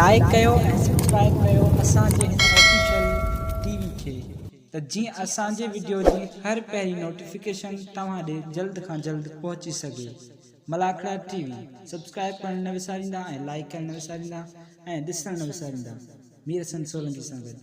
Like कयो ऐं subscribe कयो असांजे हिन ऑफिशियल टीवी खे त जीअं असांजे वीडियो जी हर पहिरीं नोटिफिकेशन तव्हां ॾे जल्द खां जल्द पहुची सघे। मलाखड़ा टीवी सब्सक्राइब करणु न विसारींदा ऐं लाइक करणु न विसारींदा ऐं ॾिसणु न विसारींदा। मीर हसन सोलंकी सां गॾु।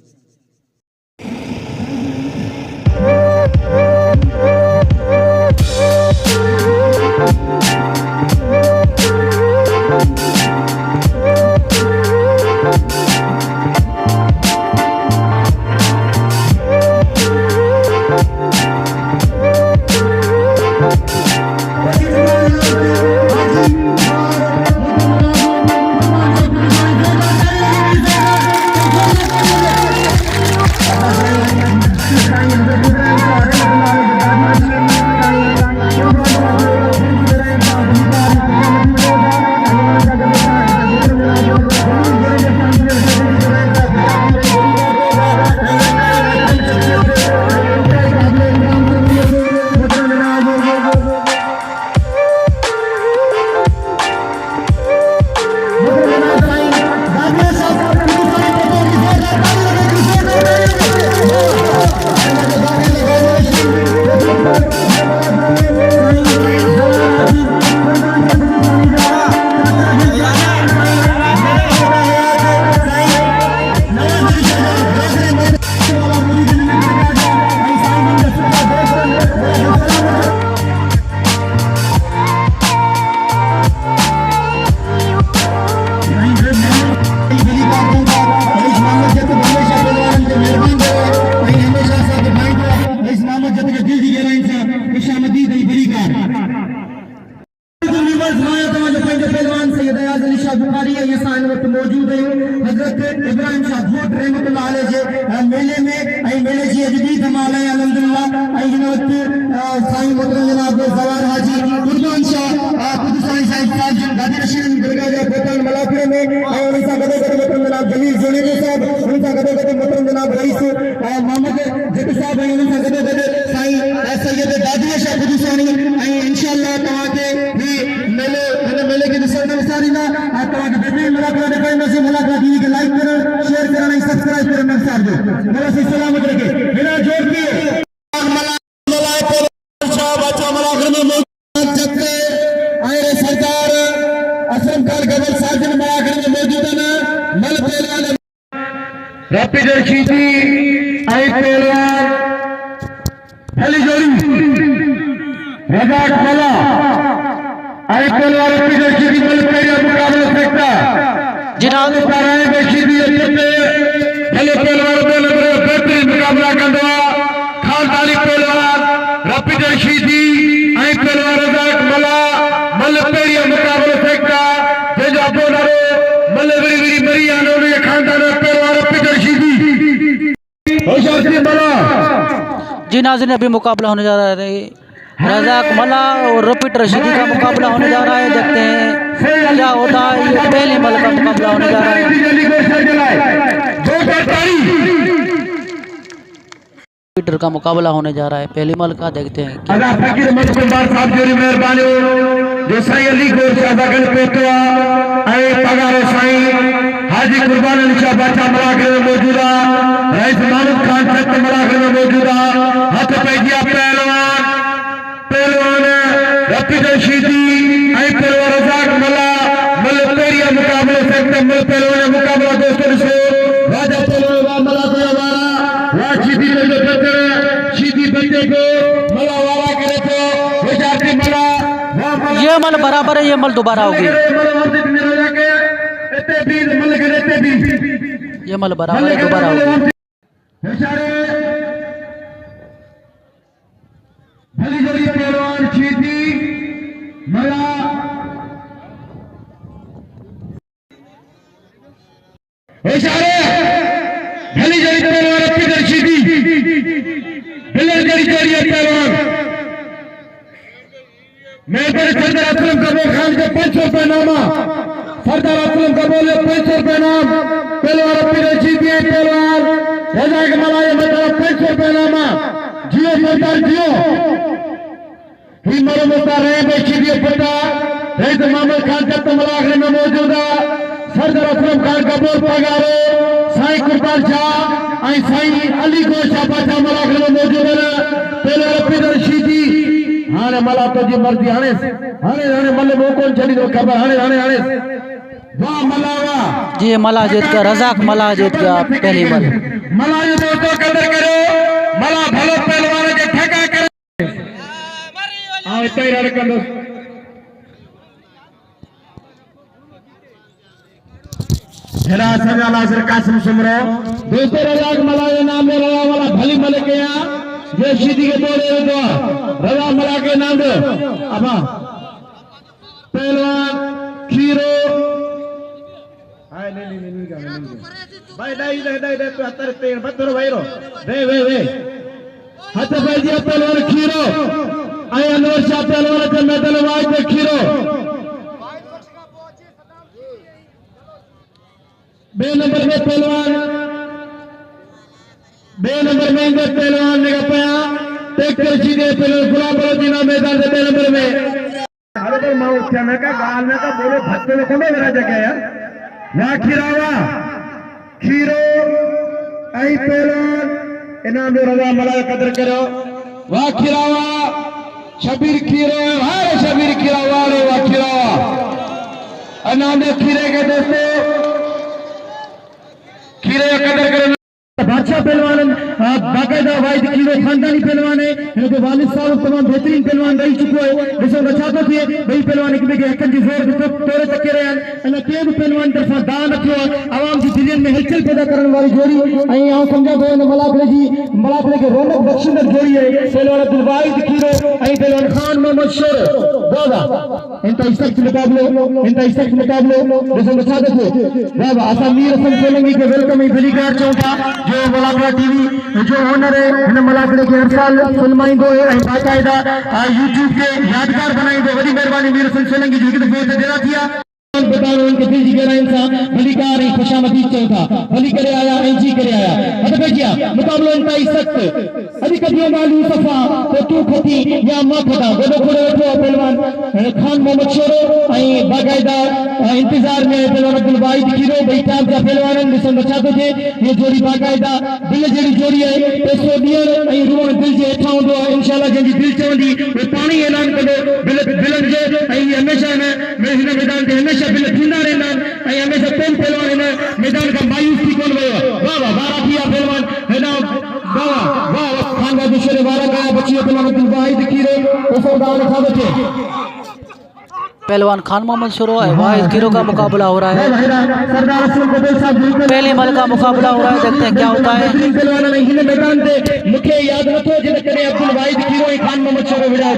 मौजूद है हजरत इब्राहिम शाह भूट रहमतुल्लाह अलैहि मेले में मेले जी अजबी धमाल है अल्हम्दुलिल्लाह साईं मोहतरम जनाब सवार हाजी कुर्बान शाह खुद साईं साहब गादी रशीद दरगाह जा कोतन मलाखड़े में उन सा गदे गदे मोहतरम जनाब जमील जोनेरी साहब उन सा गदे गदे मोहतरम जनाब रईस मोहम्मद जट साहब उन सा गदे गदे साईं सैयद दादी शाह खुद सानी इंशाअल्लाह तवा के ही मेले की दिशा विसारींदा तव्हांखे बेहतरीन मुलाक़ात ॾेखारींदासीं। मुलाक़ात टीवी खे लाइक करणु शेयर करणु ऐं सब्सक्राइब करणु न विसारिजो। मेरा सी सलामत रखे बिना जोर किए सरकार असलम खान गवर साजन मलाखड़ में मौजूद आहिनि। मल पहलवान रैपिड शीटी ऐं पहलवान हली जोड़ी रज़ाक मला पहलवान रैपिड शीटी मल पहिरियों मुक़ाबिलो सेक्टा जिनाब पाराए बशीदी अचे भले पहलवान बेहतरीन मुक़ाबिला कंदो आहे। खान ताली पहलवान रैपिड शीटी ऐं पहलवान रज़ाक मला मल पहिरियों मुक़ाबिलो सेक्टा जंहिंजो अबो नालो मल विरी मरी आहे उन खानदान पहलवान रैपिड शीटी होशियार सिंह मला। जी नाज़रीन अभी मुकाबला होने जा रहा है रज़ाक मला और रैपिड रशीदी का मुकाबला होने जा रहा है। देखते हैं क्या होता है। ये पहले मल का मुकाबला होने जा रहा है। रैपिड का मुकाबला होने जा रहा है पहली मल का। देखते हैं हाजी कुर्बान अली शाह बादशाह मलाखड़े में मौजूदा रईस मानूद खान सख्त मलाखड़े में मौजूदा हथ पैजिया पहलवान रैपिड शीटी ऐं पहलवान रज़ाक मला मल पहिरियों मुक़ाबिलो सेक्टर मल पहलवान मुक़ाबिला दोस्तों ॾिसो राजा पहलवान वा मला कोया वारा वा शीटी जो पत्थर शीटी बंदे को मला वारा करे तो होशियार मला ये मल बराबर है। ये मल दोबारा होगी। ये मल बराबर है दोबारा होगी। भली जोड़ी पहलवान शीटी मला होशियार भली जोड़ी पहलवान रैपिड शीटी भले जोड़ी पहलवान मैं सरदार असलम कबूल खान के 500 रुपए नामा सरदार असलम कबूल 500 रुपए नाम पहलवान रैपिड शीटी पहलवान रज़ाक मला ये मतलब 500 रुपए नामा जियो सरदार जियो ही मरो मुस्तार रहे बेची दिए पता रईस मामूद खान जब मलाखड़े में मौजूदा सरदार असलम खान कपूर पगारो साईं कुर्बान शाह ऐं साईं अली को शाबाशा मलाक में मौजूद है पहले रफीद रशीदी हाणे मला तो जी मर्जी हाणे हाणे हाणे मल वो कौन चली तो खबर हाणे हाणे हाणे वाह मला वाह जी मला जीत गया, रजाक मला जीत गया पहली बार। मला ये दोस्तों कदर करो मला भलो पहलवान के ठका करे आओ तैयार कर दो हेरा सजा लाजर कासिम सुमरो दोस्तों रजाक मला ये नाम में रवा वाला भली मले के यहाँ ये सीधी के तोड़े दो रवा मला के नाम दो अबा पहलवान खीरो भाई दे तू हतर तेन बत्तर भाई रो वे हत भाई जी पहलवान खीरो आय अनवर शाह पहलवान के मैदान वाज पे खीरो बे नंबर में पहलवान इनके पहलवान ने पाया ट्रैक्टर सीधे पहलवान गुलाब जीना मैदान से बे नंबर में अरे तो मां उठा मैं का गाल में का बोले भत्ते में कौन मेरा जगह यार वाह खीरावा खीरो आई पहलवान इनाम दे रवा मला कदर करो वाह खीरावा शबीर खीरो हाय शबीर खीरावा रे वाह खीरावा इनाम दे खीरे के दोस्तों खीरे कदर करो बादशाह पहलवान बाकायदा वाहिद खीरो खानदानी पहलवान है इनके वालिद साहब तमाम बेहतरीन पहलवान रही चुको है जैसे बचातो थे भाई पहलवान के बेगे हकन जी जोर तो तोरे तक के रहन अने के भी पहलवान तरफा दान रखियो आवाम की दिलियन में हलचल पैदा करने वाली जोड़ी आई आ समझा दो ने मलाकले के रौनक बख्शिंदर जोड़ी है पहलवान अब्दुल वाहिद खीरो आई पहलवान खान मोहम्मद शेर दादा इनका सख्त मुकाबले जैसे बचातो थे बाबा आसा मीर हसन सोलंकी के वेलकम ही फलीकार चौथा जो मलाकड़ा टीवी जो ओनर है इन मलाकड़े के हर साल फिल्माइंदो है बाकायदा यूट्यूब के यादगार बनाइंदो वडी मेहरबानी मीर हसन सोलंकी जो कि फोन देना थिया बताओ उनके दिल जी गहराई से भलीकार खुशामदी चौथा भली करे आया एंजी करे आया अद बेजिया मुकाबलो इंतहाई सख्त अभी कदियों मालूम सफा तो तू खती या मां खता गोदो खोड़े वेठो पहलवान खान मोहम्मद शेरो आई बाकायदा इंतजार में पहलवान अब्दुल वाहिद खीरो भाई टाइम का पहलवान मिसन बचातो थे ये जोड़ी बाकायदा दिल जेडी जोड़ी है पैसो दियर आई रूह दिल जे हेठा होंदो इंशाल्लाह जंजी दिल चवंदी वो पानी ऐलान कंदो बिलन जे आई हमेशा मैं हिन मैदान ते हमेशा बिल थींदा रहंदा ऐं हमेशा पेन पहलवान हिन मैदान खां मायूस थी कोन वियो वाह वाह बारा थिया पहलवान हेॾा वाह वाह खान का दुश्मन वारा कया बची पहलवान अब्दुल वाहिद खीरो उसो दान खा बचे पहलवान खान मोहम्मद शुरू है वाहिद खीरो का मुकाबला हो रहा है पहले मल का मुकाबला हो रहा है देखते हैं क्या होता है पहलवान ने हिन मैदान ते मुखे याद नथो जिन करे अब्दुल वाहिद खीरो खान मोहम्मद शुरू विड़ा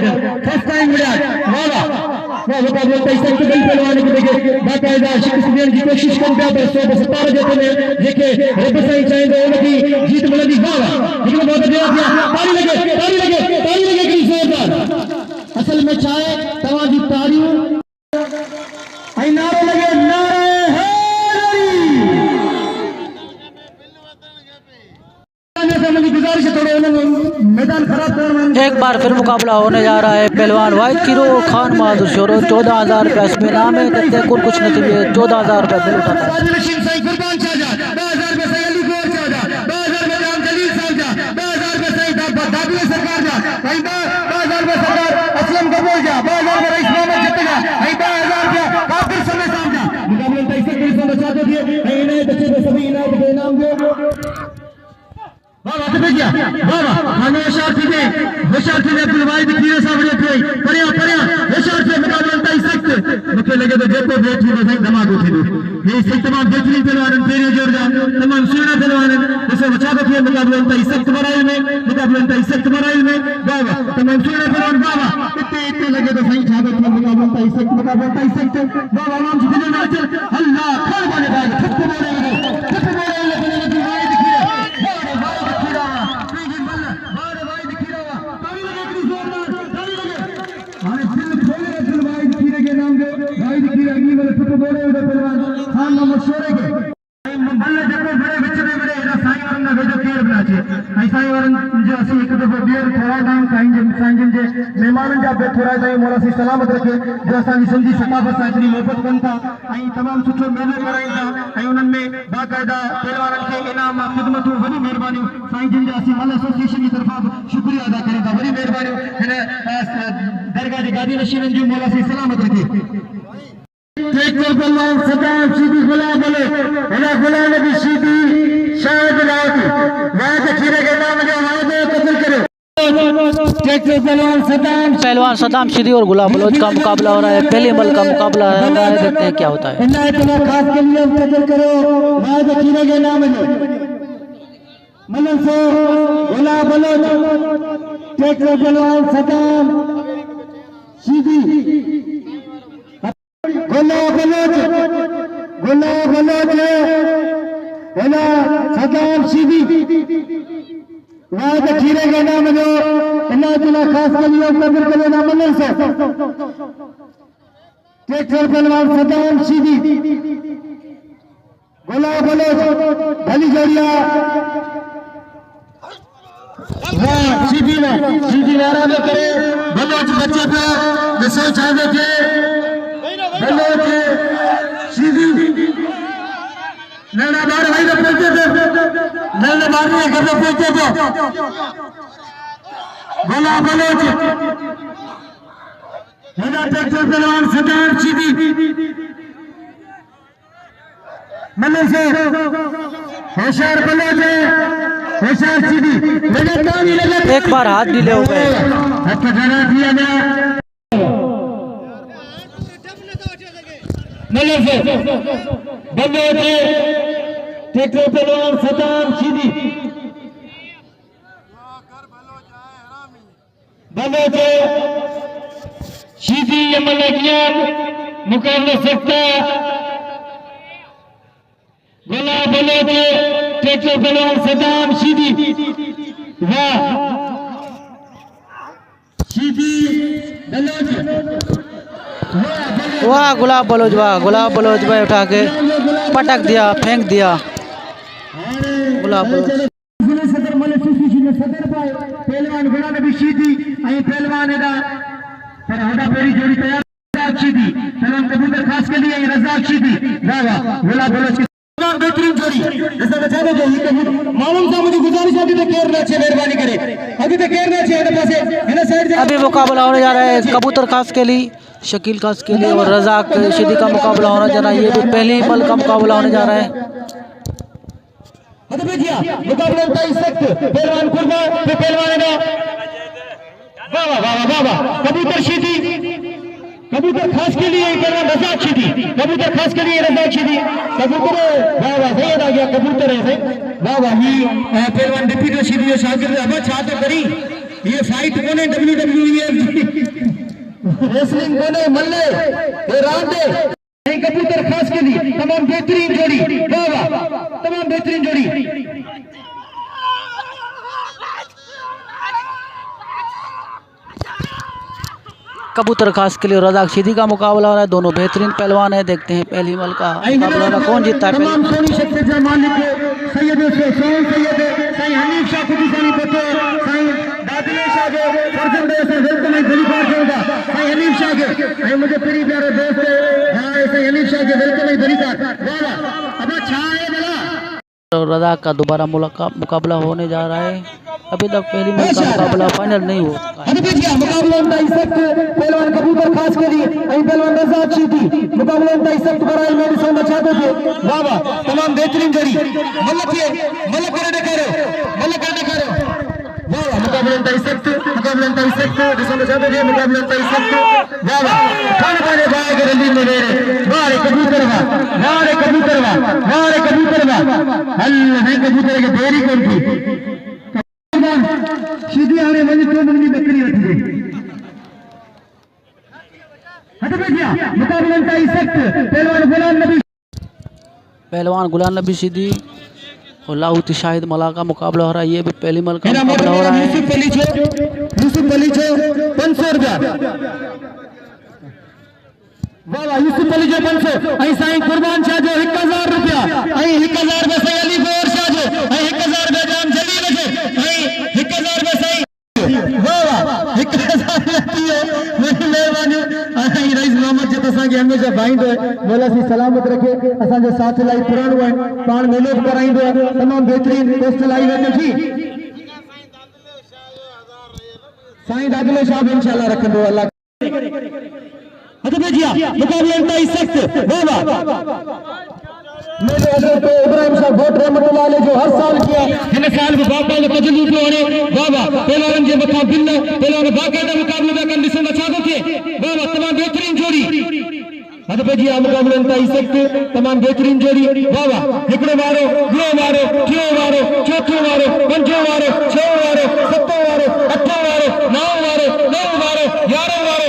फर्स्ट टाइम विड़ा वाह वाह मुकाबला पैसे के दिल पहलवान के देखे बाकायदा शिकस्त देने की कोशिश कर पिया पर सो बस पार जेते ने जेके रब साईं चाहे उनकी जीत मिलंदी वाह लेकिन बहुत बढ़िया ताली लगे कि जोरदार असल में चाहे तवा जी तारियों आई नारे लगे नारे गुजारिश है थोड़ा मैदान खराब करना एक बार फिर मुकाबला होने जा रहा है पहलवान वाहिद खीरो और खान बहादुर शेरो 14,000 रुपये इसमें नाम है देखते हैं कुल कुछ नहीं 14,000 रुपये बिल उठाता है अब्दुल वाहिद खीरो मुझे लगे तो जेको वेट थी सही धमाको थी ये सही तमाम बेहतरीन पहलवान तेरे जोर जा तमाम सुहिणा पहलवान जैसे बचा तो थे मुकाबलो इंतहाई सख्त मराइल में वाह तमाम सुहिणा पहलवान वाह इतने लगे तो सही छा तो थे मुकाबलो इंतहाई सख्त वाह आवाम जी दिल में चल अल्लाह खैर वाले भाई ठक बोले वाहिद खीरा वाहिद खीरा ताली लगे कि जोरदार ताली लगे अरे दिल खोले अब्दुल वाहिद खीरे के नाम दे वाहिद खीरा की वाले ठक बोले पहलवान खान मोहम्मद शेरे के बल्ले जको बड़े विच में बड़े एदा साईं वारन ना वेजो केर बना छे आई साईं वारन जो असि एक दफो बियर थोड़ा टाइम साईं जे मेहमानन जा थोरा साईं मौला सी सलामत रखे जो असांजी सिंधी सकाफ़त सां एतिरी मोहबत कनि था ऐं तमामु सुठो मेलो कराइनि था ऐं उन्हनि में बाक़ाइदा पहलवाननि खे इनाम ख़िदमतूं वॾी महिरबानियूं साईं जिन जा असीं मल एसोसिएशन जी तरफ़ां बि शुक्रिया अदा कयूं था वॾी महिरबानियूं हिन दरगाह जे गादी नशीननि जूं मौला सी सलामत रखे ट्रैक्टर पहलवान सदाम सीधी गुलाम बोले हिन गुलाम नबी सीधी शायद लाती वाद खीरे के नाम जो वादे कबूल करे ट्रैक्टर पहलवान सदाम शीदी और गुलाब बलोच का मुकाबला हो रहा है। पहले मल का मुकाबला हो रहा है, देखते हैं क्या होता है। खास के लिए कबूल करो वाद खीरे के नाम जो मलन से गुलाब बलोच ट्रैक्टर पहलवान सदाम सीधी गुलाब बलोच है ना सदाम सीधी वाद खीरे के नाम जो अल्लाह ताला खास के लिए कबूल करे ना मनन से ट्रैक्टर पहलवान सदाम सीधी गुलाब बलोच भली जोड़िया वाह सीधी नारा में करे बलोच बच्चे पे दसो चाहे थे बलोच सीधी नैना बार भाई तो पहुंचे थे नैना बार में घर तो पहुंचे थे गुलाब बलोच हेना ट्रैक्टर पहलवान सदाम सीधी मल्ले से होशियार बलोच होशियार सीधी एक बार हाथ ढीले हो गए। हाथ जरा दिया गया मल्ले से बलोच ट्रैक्टर पहलवान सदाम सीधी बलोच सीधी मलकियात मुकाबला सकता गुलाब बलोच ट्रैक्टर पहलवान सदाम सीधी वाह सीधी बलोच वाह गुलाब बलोच भाई उठा के पटक दिया, फेंक दिया गुलाब बलोच। सदर मल एसोसिएशन में सदर पाए पहलवान गुलाम नबी सीधी आई पहलवान एदा पर हदा पेरी जोड़ी तैयार रजाक सीधी पहलवान कबूतर खास के लिए रजाक सीधी वाह वाह गुलाब बलोच की बेहतरीन जोड़ी जैसा बचा दो जो मालूम था मुझे गुजारिश अभी तक केयर ना छे मेहरबानी करे अभी तक केयर ना छे इधर पासे इधर साइड अभी मुकाबला होने जा रहा है कबूतर खास के लिए, शकील खास के लिए और रजाक शीदी का मुकाबला होने जा रहा है। ये भी पहले मल का मुकाबला होने जा रहा है। मुकाबला होता है सख्त पहलवान कुर्बान पे पहलवान है वाह वाह वाह वाह कबूतर सीधी कबूतर खास के लिए पहलवान रजाक सीधी कबूतर खास के लिए रजाक सीधी कबूतर वाह वाह सही आ गया कबूतर है सही वाह वाह ये पहलवान डिप्टी सीधी जो शागिर्द अब छा तो करी ये फाइट कोने WWE रेसलिंग कोने मल्ले ये राउंड है कबूतर खास के लिए तमाम बेहतरीन जोड़ी वाह वाह तमाम बेहतरीन जोड़ी कबूतर खास के लिए रजाक शीदी का मुकाबला हो रहा है। दोनों बेहतरीन पहलवान है। देखते हैं पहली मल का मुकाबला हो रहा है, कौन जीतता है। तमाम सोनी शख्सियत के मालिक सैयद सोन सैयद साईं हनीफ शाह खुदीसानी पतो साईं दादले शाह जो फर्जंद से वेलकम है दिली पार होगा साईं हनीफ शाह के ऐ मुझे प्यारे प्यारे दोस्त हां साईं हनीफ शाह के वेलकम है दिली पार वाह वाह अब अच्छा है बड़ा और रजाक का दोबारा मुकाबला होने जा रहा है। अभी तक पहली मल का मुकाबला फाइनल नहीं हो चुका है। मुकाबला होता है सख्त पहलवान कबूतर खास के लिए ऐ पहलवान रजाक सीधी मुकाबला होता है सख्त बराई मेडिसिन बचाते थे वाह वाह तमाम बेहतरीन जोड़ी मलक करे दिखाओ वाह वाह मुकाबला होता है सख्त जिसमें बचाते थे मुकाबला होता है सख्त वाह वाह खान पाने भाई के रंदी में मेरे वाह कबूतर वाह अल्लाह है कबूतर के देरी कर दी सीधी आने वाली तो मुर्गी बकरी उठ गई हट गया मुकाबला होता है सख्त पहलवान गुलाम नबी सीधी और लाहौती शाहिद मला का मुकाबला हो रहा है। ये भी पहली मल का मुकाबला हो रहा है। यूसुफ अली छो 500 रुपया वाह वाह यूसुफ अली जो 500 ऐ साईं कुर्बान शाह जो 1000 रुपया ऐ 1000 में साईं अली गौर शाह जो ऐ 1000 में जाम जलील जो ऐ 1000 में साईं वाह वाह 1000 में साथ असांखे हमेशा भाईंदो आहे मौला सी सलामत रखे असांजो साथ इलाही पुराणो आहे पाण मेलो बि कराईंदो आहे तमामु बहितरीन पोस्ट लाई वेंदो जी साईं दादिलो शाह बि इंशाअल्लाह रखंदो अल्लाह अच्छा भैया मुकाबला इंतहाई सख्त वाह मेरे हजरत इब्राहिम शाह भट्ट रहमतुल्लाह अलैह जो हर साल किया इन साल भी बाबा ने तजल्लुद होने बाबा पहलवान जे मथा बिन पहलवान बाकायदा मुकाबला में कंडीशन अच्छा थे बाबा तमाम बेहतरीन जोड़ी अच्छा भैया मुकाबला इंतहाई सख्त तमाम बेहतरीन जोड़ी बाबा एकड़ो वारो ॿियो वारो टियों वारो चौथों वारो पंजो वारो छहों वारो सतों वारो अठों वारो नौ वारो 11 वारो 12 वारो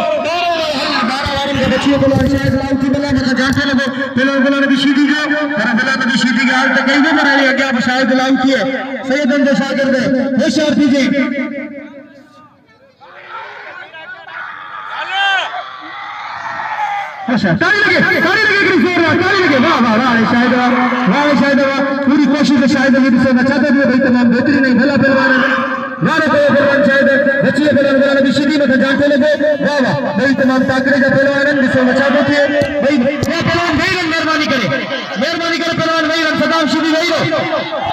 बच्ची पहलवान शायद लाउती बला मथा जाते लगे पहलवान ने भी सीधी गयो पर बला ने भी सीधी गयो तो कई भी मरा ले गया शायद लाउती है सैयद अंदर शागिर्द है होशियार कीजिए अच्छा ताली लगे ताली लगे वाह वाह वाह शायद पूरी कोशिश है शायद अभी से नचाते हुए भाई तमाम बेहतरीन है भला पहलवान है वाले पहलवान शायद बच्ची पहलवान भी सीधी में जाते लगे वाह वाह भाई तमाम ताकरे का पहलवान है जिसे नचाते थे भाई ये पहलवान भाई रन मेहरबानी करे पहलवान भाई रन सदाम सीधी भाई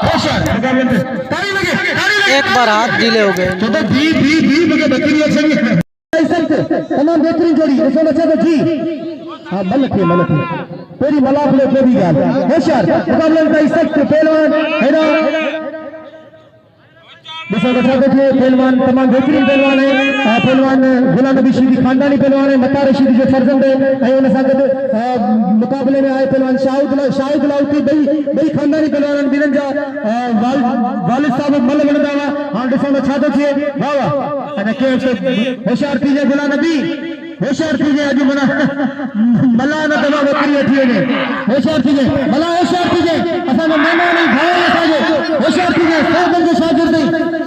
होशियार ताली लगे एक बार हाथ ढीले हो गए तो भी बगे बकरी अच्छा नहीं तमाम बेहतरीन जोड़ी जिसे नचाते जी हाँ मलक है तेरी मलाक ले तेरी गाल होशियार मुकाबला इंतहाई सख्त पहलवान है ना जिसे नचाते थे पहलवान तमाम बेहतरीन पहलवान है पहलवान गुलाम नबी शीदी खानदानी पहलवान है मता रशीदी जो फर्जंद है उन सां गॾु मुकाबले में आए पहलवान शाहिद लाउती बई खानदानी पहलवान बिरन जा वालिद साहब मल वणंदा हुआ हां ॾिसो न छा थो थिए वाह वाह अने के होशियार थी जे गुलाम नबी होशियार थी जे अॼु मना मला न दवा वकरी अची वञे होशियार थी जे मला होशियार थी जे असांजो महिमान ई भाई असांजो होशियार थी जे सौदन जो शागिर्द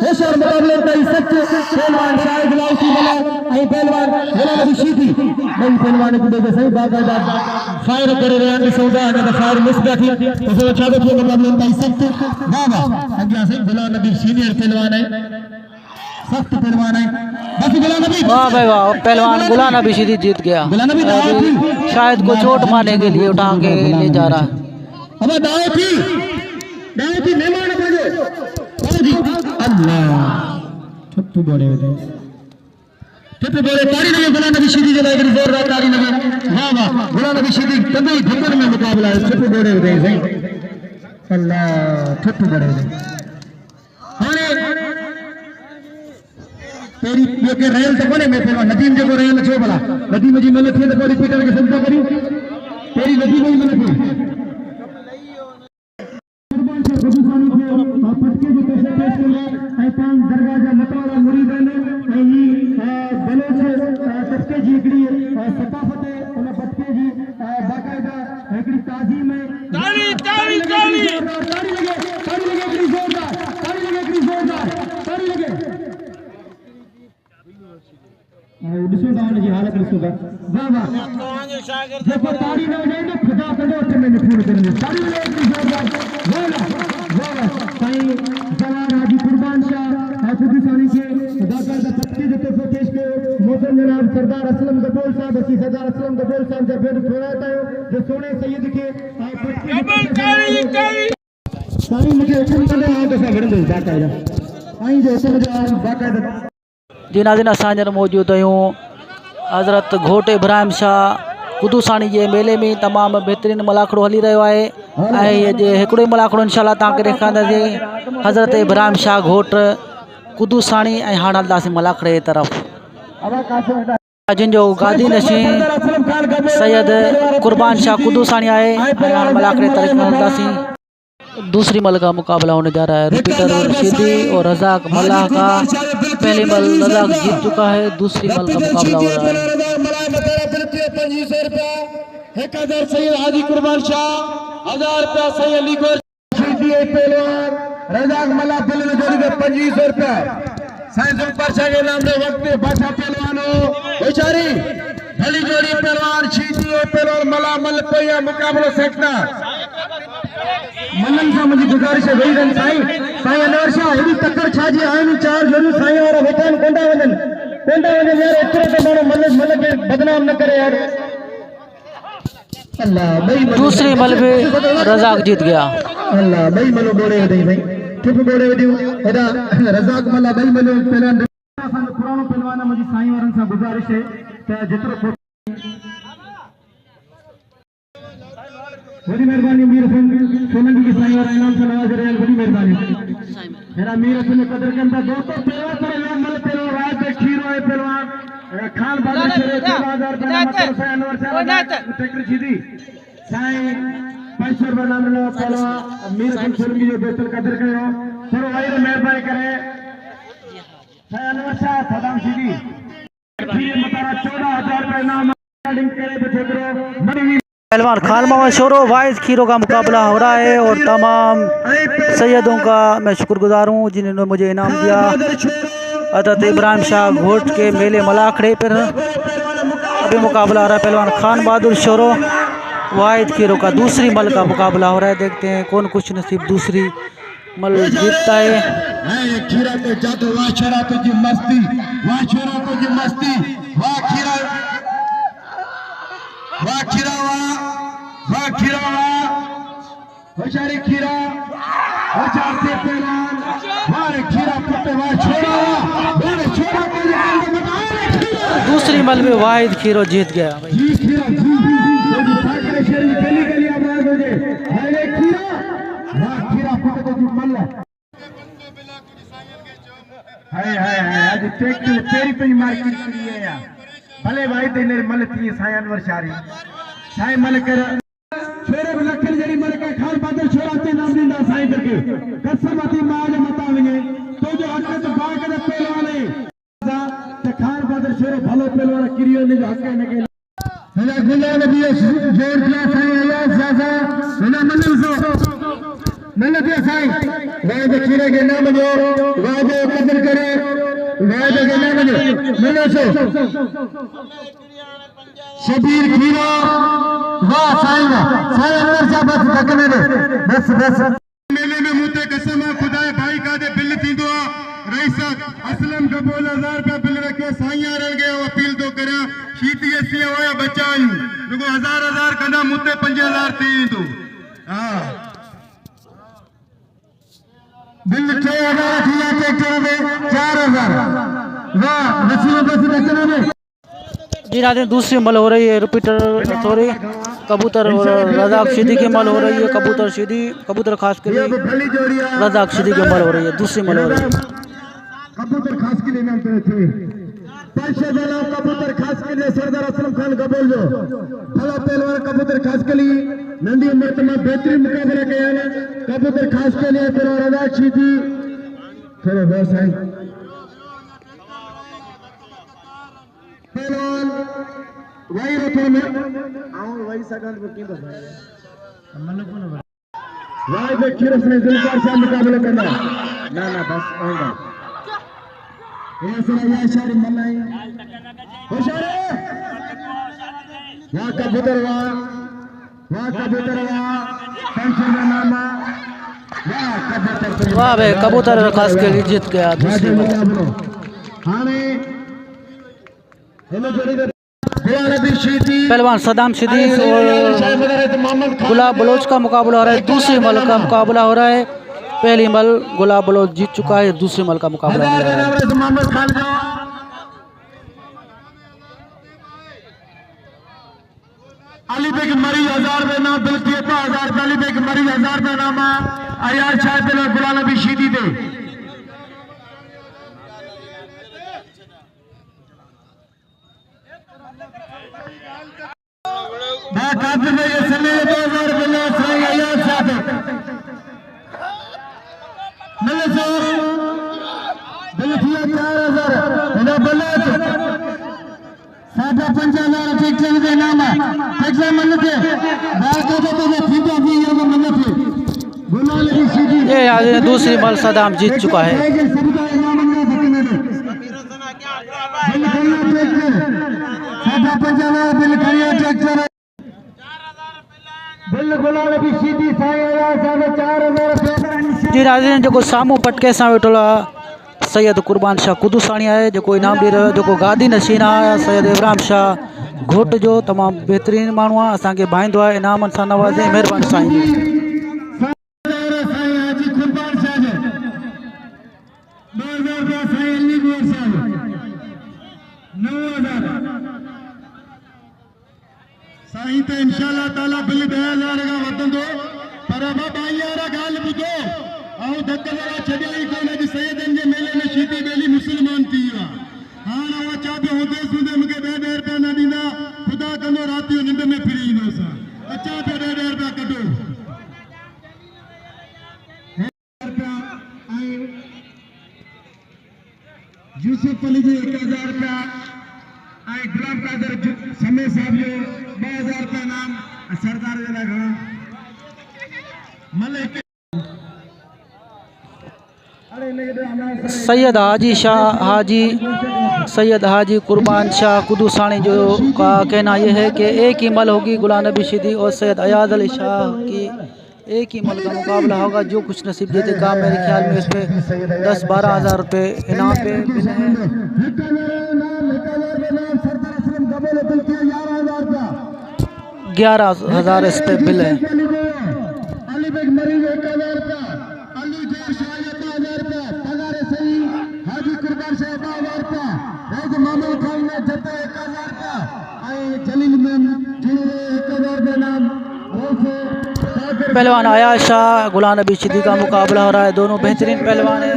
होशियार मुकाबले ताईं सच पहलवान शाहिद लाउती मला ऐं पहलवान गुलाम नबी शीदी ॿई पहलवान हिक ॿिए खे सही बाक़ाइदा फायर करे रहिया आहिनि ॾिसूं था हिन त फायर मिस पिया थी असां छा थो थिए मुकाबले ताईं सख़्त वाह वाह अॻियां साईं गुलाम नबी सीनियर पहलवान आहे सख्त पहलवान है बाकी गुलाम नबी वाह भाई वाह पहलवान गुलाम नबी सीधी जीत गया अभी शायद को चोट मारने के लिए उठा के ले जा रहा है अब दाव थी मेहमान पंहिंजो जी अल्लाह ठप्पू बोले तारी लगे गुलाम नबी सीधी जे लाइ जोरदार तारी लगे वाह वाह गुलाम नबी सीधी तंदई ढक्कन में मुकाबला है ठप्पू बोले सही अल्लाह ठप्पू बोले हाणे तेरी ये के रेल तो कोने में पहलवान नदीम जो रेल छो भला नदीम जी मल थे तो कोई रिपीटर के समझा करी तेरी नदीम ही मल थी कुर्बान से गुरुसानी थे और पटके जो कैसे पेश कर ऐतान दरवाजा मतवारा मुरीदन ई बलोच तस्के जी एकड़ी सकाफत उन पटके जी बाकायदा एकड़ी ताजीम है ताली लगे एकड़ी जोरदार ताली लगे ॾिसो था हुनजी हालत ॾिसो था वाह वाह जेको तारी न हुजे न खुदा कंदो अठ में निफूर कंदो तारी लगे एकड़ी जोरदार वाह वाह साईं जवान हाजी कुर्बान शाह खुदसानी के बाकायदा पटके जो तोहफ़ो पेश कयो मोहतरम जनाब सरदार असलम गफूर साहब असी सरदार असलम गफूर साहब जा भेट थोराता जो सोने सैयद के साईं मुझे हुकुम कंदे आयो त असां विढ़ंदो बाकायदा साईं जो हुकुम जो बाकायदा जी नाज़रीन असांजो मौजूद आहियूं हज़रत घोट इब्राहिम शाह कुदूसानी जे मेले में तमामु बहितरीन मलाखड़ो हली रहियो आहे ऐं इहे जे हिकिड़ो ई मलाखड़ो इंशाअल्लाह तव्हांखे ॾेखारींदासीं हज़रत इब्राहिम शाह घोट कुदूसानी ऐं हाणे हलंदासीं मलाखड़े जी तरफ़ जिन जो गादी नशीं सैयद कुर्बान शाह कुदूसानी आहे ऐं हाणे मलाखड़े जी तरफ़ हलंदासीं दूसरी मल का मुकाबला होने जा रहा है रिपीटर रशीदी और रजाक मल्लाह का पहली मल रजाक जीत चुका है दूसरी मल का मुकाबला हो रहा है 1000 सैयद हाजी कुर्बान शाह 1000 रुपया सैयद अली को पहलवान रजाक मल्लाह दिल ने जोड़ी 2500 रुपया साईं जुल्फर शाह के नाम में वक्त बादशाह पहलवानो बेचारी भली जोड़ी पहलवान शीदी पहलवान मल्लाह मल पैया मुकाबलो सेकना मलन सां मुंहिंजी गुज़ारिश है वही रन साईं अनवर शाह हेॾी तकड़ छाजी आहिनि चार ज़रूर साईं वारा वेठा आहिनि कोंडा वञनि यार एतिरो त माण्हू मन खे बदनाम न करे यार अल्लाह भाई दूसरी मल में रजाक जीत गया। अल्लाह भाई मलो बोले वधी भाई किप बोले वधी एदा रजाक मल्ला भाई मलो पहलवान पुरानो पहलवान मुझी साईं वारन सा गुजारिश है त जेतरो बड़ी मेहरबानी मीर हसन सोलंकी की साईं वाला इनाम से नवाज रहे बड़ी मेहरबानी मेरा मीर हसन ने कदर करता दोस्तों पहलवान पर मल पहलवान रात पे खीरो है पहलवान खान बादल शेरे 14000 रुपया मतलब साईं अनवर साहब ट्रैक्टर सीधी साईं 500 रुपया नाम लो पहलवान मीर हसन सोलंकी जो दोस्तों कदर करो थोड़ा भाई ने मेहरबानी करे साईं अनवर साहब सदाम सीधी खीर मतारा 14000 रुपया नाम लिंक करे तो छेत्रो मनी पहलवान खान मोहम्मद शोरो वाइज खीरों का मुकाबला हो रहा है और तमाम सैयदों का मैं शुक्रगुजार हूँ जिन्होंने मुझे इनाम दिया। हज़रत इब्राहिम शाह घोट के मेले मलाखड़े पर अभी मुकाबला हो रहा है। पहलवान खान बहादुर शोरो वाइज खीरों का दूसरी मल का मुकाबला हो रहा है। देखते हैं कौन कुछ नसीब दूसरी मल जीतता है। खीरा तो जादू वाह छोरा तुझी मस्ती वाह छोरा तुझी मस्ती वाह खीरा वाह खीरा वाह खीरा वाह होशारी खीरा होशार से पहलवान वाह खीरा पुट्टे वाह छोरा वाह छोरा को दूसरी मल में वाहिद खीरो जीत गया भाई। जी खीरा जी जी ठाकरे शेर की गली गली आवाज हो जाए अरे खीरा वाह खीरा पुट्टे को मल हाय हाय हाय आज ट्रैक्टर तेरी पे मार्केट करी है यार भले भाई तेरे मल थी साईं अनवर शारी साईं मल कर छोरे लखन जड़ी मल का खान बहादुर छोरा ते नाम दिंदा साईं करके कसम अती मां जे मता वने तो जो हक ते बाग दे पहलवान है ते खान बहादुर छोरो भलो पहलवान किरियो ने जो हक ने के हला गुला नबी जोर दिया साईं अल्लाह सासा हला मन दे साईं वाह दे खीरे के नाम जो वाह दे कदर करे वाह दे के नाम जो मनो सो शबीर खीरा वाह साईं अनवर साहब बस तकने दे बस मेले में मुते कसम खुदा भाई का दे बिल थींदो रईस असलम कबूल 1000 रुपया बिल रखे साईं रल गए अपील तो करा शीती सी होया बचाई रुको 1000 कंदा मुते 5000 थींदो हां बिल 6000 थिया ट्रैक्टर में 4000 वाह नसीब बस तकने में जी नाज़रीन दूसरी मल हो रही है रिपीटर सॉरी कबूतर और रजाक सीधी की मल हो रही है। कबूतर सीधी कबूतर खास के लिए रजाक सीधी की मल हो रही है। दूसरी मल हो रही है कबूतर खास के लिए नाम पे थे पैसे वाला कबूतर खास के लिए सरदार असलम खान कबूल जो भला पहलवान कबूतर खास के लिए नंदी उम्र में बेहतरीन मुकाबला किया है कबूतर खास के लिए फिर रजाक सीधी चलो बस है पहलवान वही रखो में आओ वही सगन को की भाई मन को ना वाई पे खीरस ने जुल्फार से मुकाबला करना ना बस होगा ये सुना ये शारी मनाई होशारे वाह कबूतर वाह टेंशन में नामा वाह कबूतर वाह भाई कबूतर खास के लिए जीत गया दूसरी मल। हाने हेलो जोड़ी पहलवान सदाम सीधी और गुलाब बलोच का मुकाबला हो रहा है। दूसरी मल का मुकाबला हो रहा है। पहली मल गुलाब बलोच जीत चुका है। दूसरी मल का मुकाबला हो रहा है। अली बेग मरी 1000 रुपये नाम बिल 1000 अली बेग मरी 1000 रुपये नाम आयार शायद गुलाब नबी शीदी दे काफी में ये समय 2000 बिल साईं आयार साहब मिले सो बिल 4000 इना बलोच 5000 ट्रैक्टर के नाम ट्रैक्टर मन के बात तो सीधा भी ये मन के गुलाब नबी शीदी ये आज दूसरी मल सदाम जीत चुका है। जी नाज़रीन जो साम्हूं पटके सां वेठल आहे सैयद कुर्बान शाह कुदुसाणी आहे जेको इनाम ॾेई रहियो आहे, जेको गादी नशीन आहे सैयद इब्राहिम शाह घोट जो तमामु बहितरीनु माण्हू आहे, असांखे भाईंदो आहे, इनामनि सां नवाज़े। महिरबानी साईं। साईं त इंशाअल्लाह ताला बिल 2000 का वठंदो, पर बाबा यार ॻाल्हि ॿुधो, ऐं धक वारा छॾिया ई कोन अॼु सैयदनि जे मेले में शीटी ॿेली मुस्लमान थी वियो आहे। हाणे उहा चवा पियो हूंदे मूंखे 2 रुपया न ॾींदा, ख़ुदा कंदो राति जो निंड में फिरी ईंदोसि। अचा पियो 2 रुपया कढो। यूसुफ अली जी 1000 रुपया, गुलाम कादर समय साहब जो 2000 रुपया नाम सरदार जे लाइ घणा मलिक। सैयद हाजी शाह सैयद हाजी कुर्बान शाह कुदुसाणी जो का कहना यह है कि एक ही मल होगी गुलाम नबी शिदी और सैयद अयाज अली शाह की एक ही मल का मुकाबला होगा। जो कुछ नसीब जीतेगा, मेरे ख्याल में इस पे 10-12 हज़ार रुपये इनाम पे मिले हैं। 11,000 इस पे बिल है। पहलवान आयाज शाह गुलाम नबी शिदी का मुकाबला हो रहा है। दोनों बेहतरीन पहलवान हैं।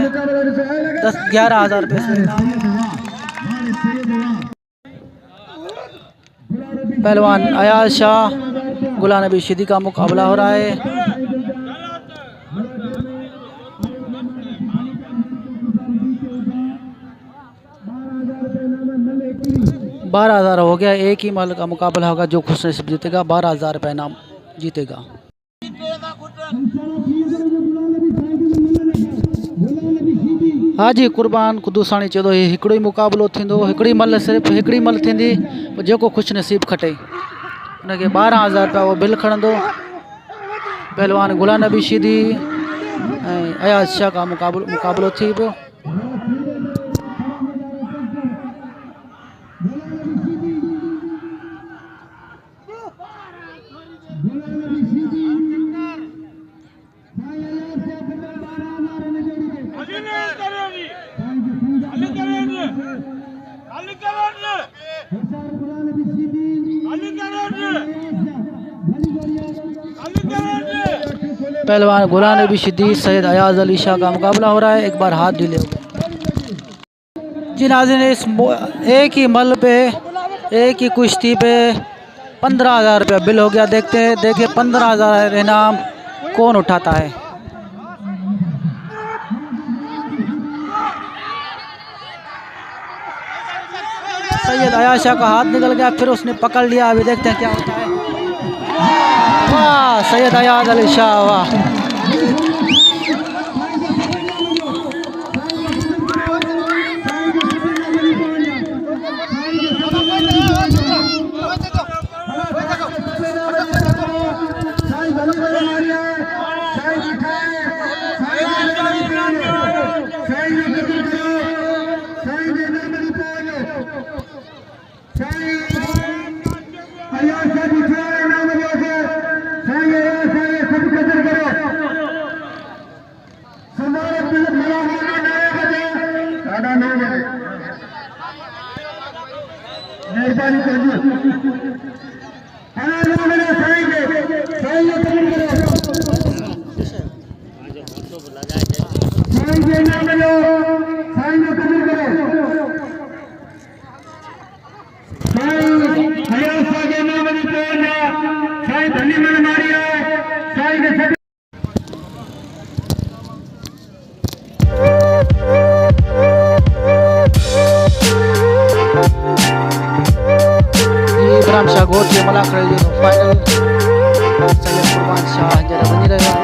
10-11 हज़ार रुपये से पहलवान अयाज शाह गुलाम नबी शिदी का मुकाबला हो रहा है। 12,000 हो गया। एक ही माल का मुकाबला होगा। जो खुश नसीब जीतेगा 12,000 रुपये इनाम जीतेगा। हाजी कुर्बान कुदुसाणी चयो ही हिकिड़ो ई मुक़ाबिलो थींदो, हिकिड़ी मल सिर्फ़ु हिकिड़ी मल थींदी, जेको खुश नसीब खटे उनखे 12,000 रुपया उहो बिल खणंदो। पहलवान गुलाम नबी शिदी ऐं अयाज शाह का मुक़ाबिलो थी पियो। पहलवान गुलाम नबी शिदी सैयद अयाज अली शाह का मुकाबला हो रहा है। एक बार हाथ ढीले हो गए। जी नाज़रीन, इस एक ही मल पे एक ही कुश्ती पे 15,000 रुपया बिल हो गया। देखते हैं, देखिए 15,000 इनाम कौन उठाता है। सैयद अयाज शाह का हाथ निकल गया, फिर उसने पकड़ लिया। अभी देखते हैं क्या होता है। वाह सैयद अयाज अली शाह, वाह। मेहरबानी करिए। इब्राहिम शाह घोट जे मलाखड़े जो फाइनल सैयद कुर्बान शाह जरा वञी रहियो